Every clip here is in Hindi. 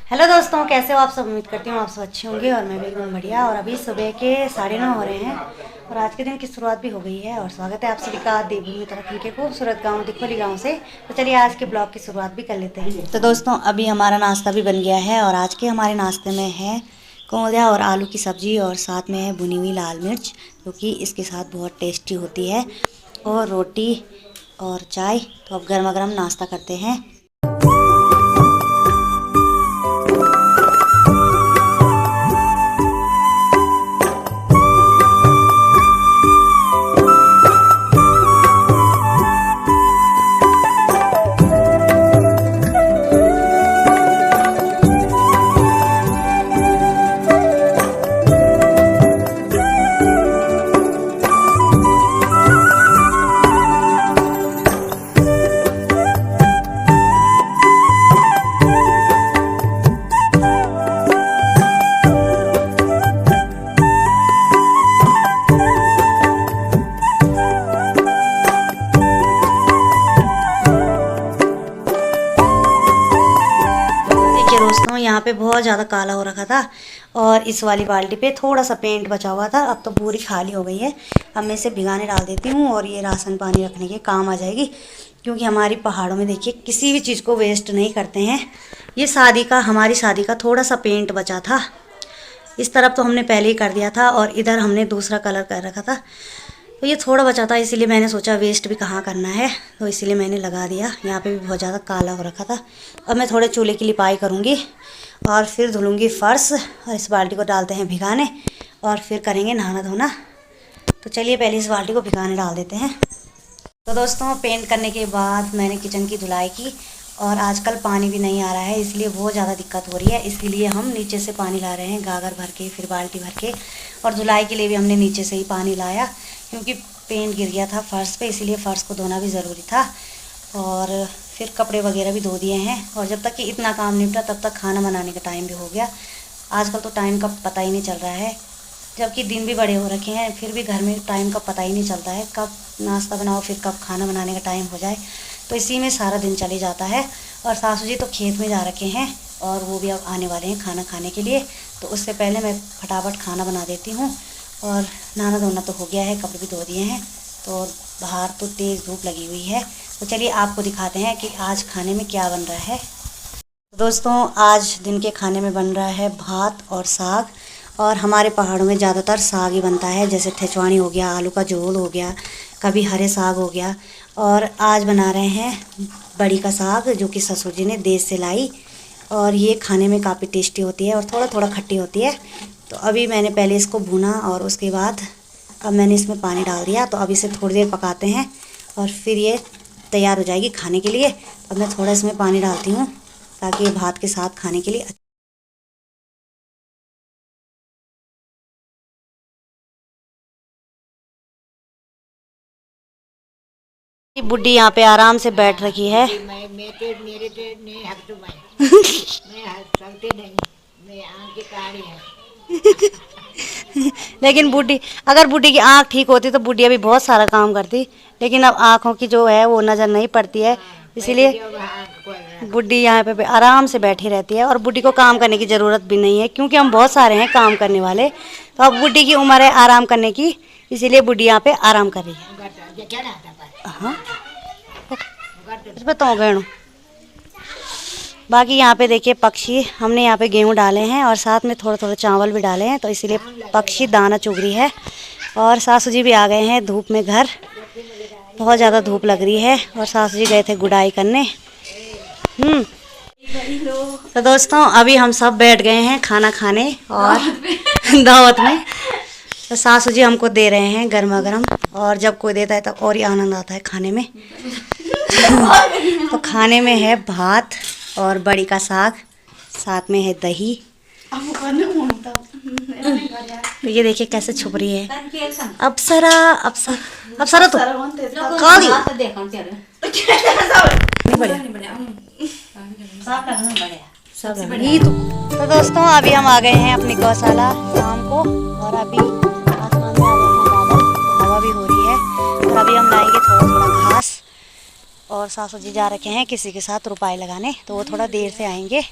हेलो दोस्तों, कैसे हो आप सब। उम्मीद करती हूँ आप सब अच्छे होंगे और मैं भी एकदम बढ़िया। और अभी सुबह के 9:30 हो रहे हैं और आज के दिन की शुरुआत भी हो गई है। और स्वागत है आप सभी का देवभूमि उत्तराखंड के खूबसूरत गांव दिखोली गांव से। तो चलिए आज के ब्लॉग की शुरुआत भी कर लेते हैं। तो दोस्तों अभी हमारा नाश्ता भी बन गया है और आज के हमारे नाश्ते में है कोंहदा और आलू की सब्जी और साथ में है भुनी हुई लाल मिर्च, जो कि इसके साथ बहुत टेस्टी होती है, और रोटी और चाय। तो अब गर्मा गर्म नाश्ता करते हैं। दोस्तों यहाँ पे बहुत ज़्यादा काला हो रखा था और इस वाली बाल्टी पे थोड़ा सा पेंट बचा हुआ था। अब तो पूरी खाली हो गई है। अब मैं इसे भिगाने डाल देती हूँ और ये राशन पानी रखने के काम आ जाएगी, क्योंकि हमारी पहाड़ों में देखिए किसी भी चीज़ को वेस्ट नहीं करते हैं। ये हमारी शादी का थोड़ा सा पेंट बचा था। इस तरफ तो हमने पहले ही कर दिया था और इधर हमने दूसरा कलर कर रखा था, तो ये थोड़ा बचा था, इसीलिए मैंने सोचा वेस्ट भी कहाँ करना है, तो इसीलिए मैंने लगा दिया। यहाँ पे भी बहुत ज़्यादा काला हो रखा था। अब मैं थोड़े चूल्हे की लिपाई करूँगी और फिर धुलूँगी फ़र्श और इस बाल्टी को डालते हैं भिगाने और फिर करेंगे नहाना धोना। तो चलिए पहले इस बाल्टी को भिगाने डाल देते हैं। तो दोस्तों पेंट करने के बाद मैंने किचन की धुलाई की और आजकल पानी भी नहीं आ रहा है, इसलिए बहुत ज़्यादा दिक्कत हो रही है। इसीलिए हम नीचे से पानी ला रहे हैं, गागर भर के फिर बाल्टी भर के। और धुलाई के लिए भी हमने नीचे से ही पानी लाया, क्योंकि पेंट गिर गया था फर्श पे, इसीलिए फ़र्श को धोना भी ज़रूरी था। और फिर कपड़े वगैरह भी धो दिए हैं। और जब तक कि इतना काम निपटा तब तक खाना बनाने का टाइम भी हो गया। आजकल तो टाइम का पता ही नहीं चल रहा है, जबकि दिन भी बड़े हो रखे हैं, फिर भी घर में टाइम का पता ही नहीं चलता है। कब नाश्ता बनाओ फिर कब खाना बनाने का टाइम हो जाए, तो इसी में सारा दिन चले जाता है। और सासू जी तो खेत में जा रखे हैं और वो भी अब आने वाले हैं खाना खाने के लिए, तो उससे पहले मैं फटाफट खाना बना देती हूँ। और नहाना धोना तो हो गया है, कपड़े भी धो दिए हैं। तो बाहर तो तेज़ धूप लगी हुई है, तो चलिए आपको दिखाते हैं कि आज खाने में क्या बन रहा है। दोस्तों आज दिन के खाने में बन रहा है भात और साग। और हमारे पहाड़ों में ज़्यादातर साग ही बनता है, जैसे ठेचवानी हो गया, आलू का झोल हो गया, कभी हरे साग हो गया। और आज बना रहे हैं बड़ी का साग, जो कि ससुर जी ने देश से लाई, और ये खाने में काफ़ी टेस्टी होती है और थोड़ा थोड़ा खट्टी होती है। तो अभी मैंने पहले इसको भुना और उसके बाद अब मैंने इसमें पानी डाल दिया। तो अब इसे थोड़ी देर पकाते हैं और फिर ये तैयार हो जाएगी खाने के लिए। तो अब मैं थोड़ा इसमें पानी डालती हूँ ताकि ये भात के साथ खाने के लिए। बुड्ढी यहाँ पे आराम से बैठ रखी है। लेकिन अगर बुड्ढी की आँख ठीक होती तो बुढ़िया भी बहुत सारा काम करती, लेकिन अब आँखों की जो है वो नज़र नहीं पड़ती है, इसीलिए बुड्ढी यहाँ पे आराम से बैठी रहती है। और बुड्ढी को काम करने की ज़रूरत भी नहीं है, क्योंकि हम बहुत सारे हैं काम करने वाले। तो अब बुड्ढी की उम्र है आराम करने की, इसीलिए बुड्ढी यहाँ पे आराम कर रही है। हाँ बताओ गहणों। बाकी यहाँ पे देखिए पक्षी, हमने यहाँ पे गेहूँ डाले हैं और साथ में थोड़ा थोड़ा चावल भी डाले हैं, तो इसीलिए पक्षी दाना चुग रही है। और सासू जी भी आ गए हैं धूप में घर, बहुत ज़्यादा धूप लग रही है और सासू जी गए थे गुड़ाई करने। तो दोस्तों अभी हम सब बैठ गए हैं खाना खाने और दावत में। तो सासू जी हमको दे रहे हैं गर्मा गर्म, और जब कोई देता है तब और ही आनंद आता है खाने में। तो खाने में है भात और बड़ी का साग, साथ में है दही। तो ये देखिए कैसे छुप रही है अप्सरा। अप्सरा तो खा दी। तो दोस्तों अभी हम आ गए हैं अपनी गौशाला शाम को, और अभी आसमान में आ गए हैं बादल, हवा भी हो रही है। और अभी हम लाएंगे थोड़ा थोड़ा घास, और सासू जी जा रखे हैं किसी के साथ रुपाई लगाने, तो वो थोड़ा देर से आएंगे।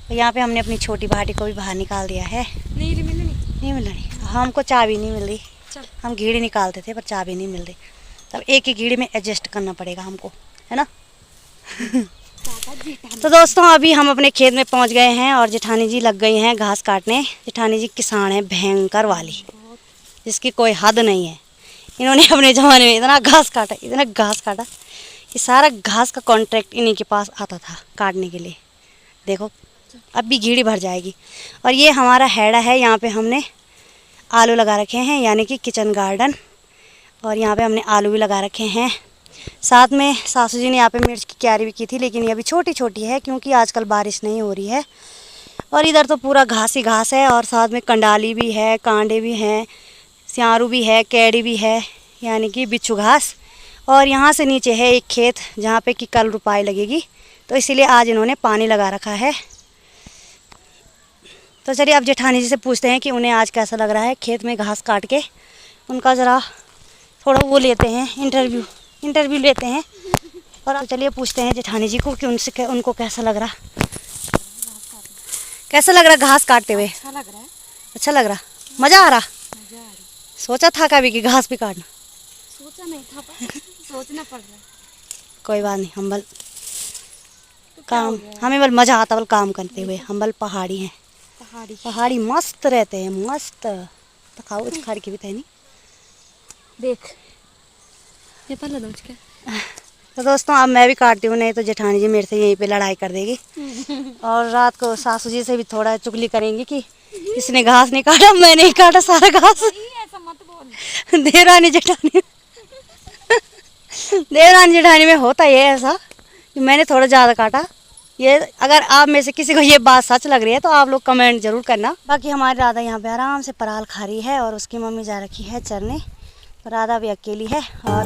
यहाँ पे हमने अपनी छोटी भाटी को भी बाहर निकाल दिया है। नहीं मिल रही, हमको चाबी नहीं मिल रही। हम घीड़ी निकालते थे पर चाबी नहीं मिल रही, तब एक ही घीड़ी में एडजस्ट करना पड़ेगा हमको, है ना। तो दोस्तों अभी हम अपने खेत में पहुंच गए हैं और जेठानी जी लग गई हैं घास काटने। जेठानी जी किसान है भयंकर वाली, जिसकी कोई हद नहीं है। इन्होंने अपने ज़माने में इतना घास काटा कि सारा घास का कॉन्ट्रैक्ट इन्हीं के पास आता था काटने के लिए। देखो अब भी घीड़ी भर जाएगी। और ये हमारा हैड़ा है, यहाँ पे हमने आलू लगा रखे हैं, यानी कि किचन गार्डन। और यहाँ पे हमने आलू भी लगा रखे हैं। साथ में सासू जी ने यहाँ पे मिर्च की क्यारी भी की थी, लेकिन ये अभी छोटी छोटी है क्योंकि आजकल बारिश नहीं हो रही है। और इधर तो पूरा घास ही घास है, और साथ में कंडाली भी है, कांडे भी हैं, स्यारू भी है, कैड़ी भी है, यानी कि बिच्छू घास। और यहाँ से नीचे है एक खेत जहाँ पे कि कल रुपाई लगेगी, तो इसीलिए आज इन्होंने पानी लगा रखा है। तो चलिए अब जेठानी जी से पूछते हैं कि उन्हें आज कैसा लग रहा है खेत में घास काट के। उनका ज़रा थोड़ा वो लेते हैं, इंटरव्यू लेते हैं। और अब चलिए पूछते हैं जेठानी जी को कि उनको कैसा लग रहा घास काटते हुए। अच्छा लग रहा, मज़ा आ रहा। सोचा था कभी कि घास भी काटना? सोचा नहीं था पर सोचना पड़ रहा है। कोई बात नहीं, हम बल काम, हमें बल मज़ा आता बल काम करते हुए। हम बल पहाड़ी हैं, पहाड़ी मस्त रहते हैं, मस्त। तो खाओ खाड़ी की भी थे नहीं देख ये पहले दो क्या। तो दोस्तों अब मैं भी काटती हूँ, नहीं तो जेठानी जी मेरे से यहीं पे लड़ाई कर देगी। और रात को सासू जी से भी थोड़ा चुगली करेंगी कि इसने घास नहीं काटा, मैं नहीं काटा सारा घास। ऐसा मत बोल। देवरानी जेठानी में होता ही है ऐसा कि मैंने थोड़ा ज़्यादा काटा। ये अगर आप में से किसी को ये बात सच लग रही है तो आप लोग कमेंट जरूर करना। बाकी हमारी राधा यहाँ पे आराम से पराल खा रही है और उसकी मम्मी जा रखी है चरने। तो राधा भी अकेली है। और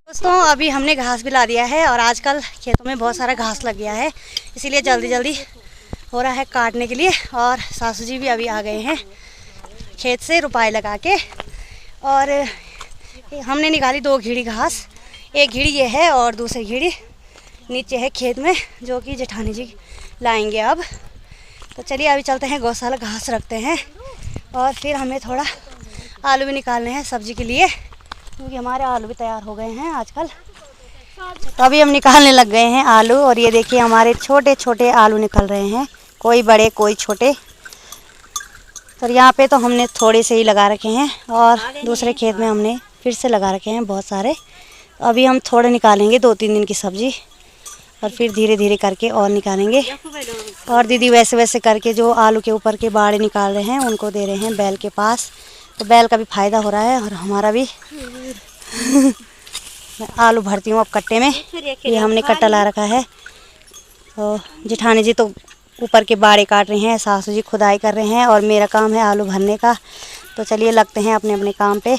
दोस्तों अभी हमने घास भी ला दिया है और आजकल खेतों में बहुत सारा घास लग गया है, इसीलिए जल्दी जल्दी हो रहा है काटने के लिए। और सासू जी भी अभी आ गए हैं खेत से रुपाई लगा के। और हमने निकाली 2 घीड़ी घास, एक घीड़ी ये है और दूसरी घीड़ी नीचे है खेत में, जो कि जेठानी जी लाएंगे अब। तो चलिए अभी चलते हैं गौशाला, घास रखते हैं। और फिर हमें थोड़ा आलू भी निकालने हैं सब्जी के लिए, क्योंकि हमारे आलू भी तैयार हो गए हैं आजकल। तो अभी हम निकालने लग गए हैं आलू। और ये देखिए हमारे छोटे छोटे आलू निकल रहे हैं, कोई बड़े कोई छोटे। तो यहाँ पे तो हमने थोड़े से ही लगा रखे हैं और दूसरे खेत में हमने फिर से लगा रखे हैं बहुत सारे। अभी हम थोड़े निकालेंगे 2-3 दिन की सब्जी, और फिर धीरे धीरे करके और निकालेंगे। और दीदी वैसे वैसे करके जो आलू के ऊपर के बाड़े निकाल रहे हैं उनको दे रहे हैं बैल के पास। तो बैल का भी फ़ायदा हो रहा है और हमारा भी। मैं आलू भरती हूँ अब कट्टे में, ये हमने कट्टा ला रखा है। तो जेठानी जी तो ऊपर के बाड़े काट रही हैं, सासू जी खुदाई कर रहे हैं और मेरा काम है आलू भरने का। तो चलिए लगते हैं अपने अपने काम पे।